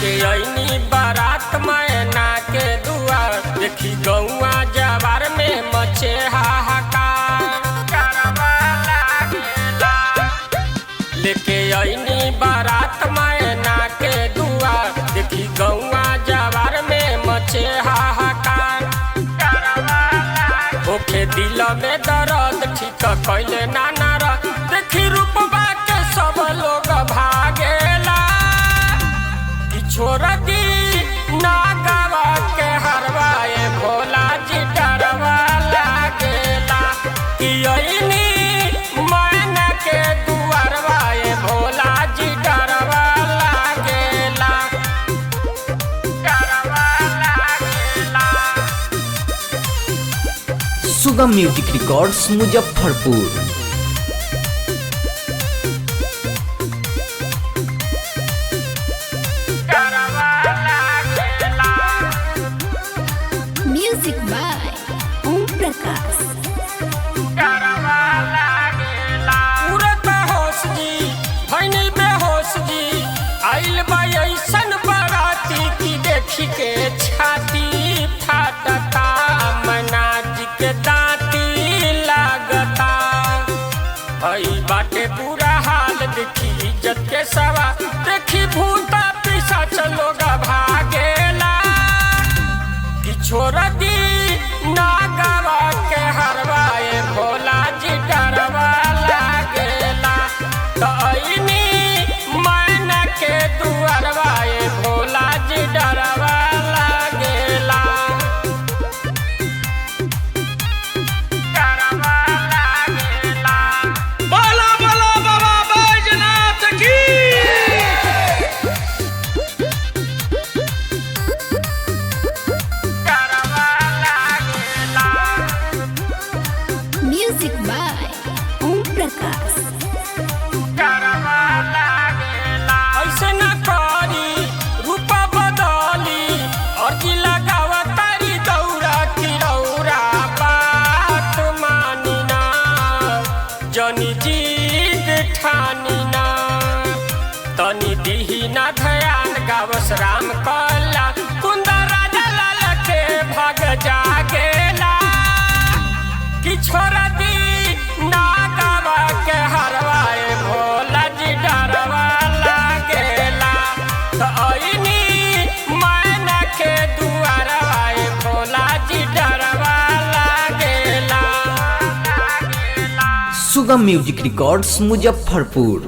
लेके अइनी बारात मैना के दुआर, देखी गौआ जवार में मचे हाहाकार। लेके अइनी बारात मैना के दुआर, देखी गौआ जवार में मचे हाहाकार। ओके दिल में दर्द ठीक कैले नाना रा, देखी रूपबा के सब लोग भागेला। छोड़ दी नागवा के हरवाए भोला जी डरवा लागेला। मैना के दुआरवाए भोला जी डरवा लागेला, डरवा लागेला। Sugam music records Muzaffarpur. Music by Om Prakash. उड़त होश जी भैनी बेहोश जी, आइल बा ऐसन बाराती की देखी के छाती फाटता। मैना जी के दांती लागता, हई बाटे बुरा हाल देखी इज्जत के सवा, देखी भूता पिशाच लोग भागेला। छोड़ दी नागवा के हरवाए भोला जी डरवा लागेला। मैना के दुआरवाए भोला जी डरवा लागेला, डरवा लागेला। बोलो बोलो बाबा बैजनाथ की। Music by Om Prakash. ऐसे न करी रूप बदली, और की लगावा तारी दौरा की रौरा। बात मानी ना जनी जीद ठानी ना, तनी दीही ना ध्यान गावस राम कला। कुंदर राजा लाल के भाग जागेला। कि छोड़ दी नागवा के हरवाए भोला जी डरवा लागेला। मैना के दुआरवाए भोला जी डरवा लागेला। Sugam music records Muzaffarpur.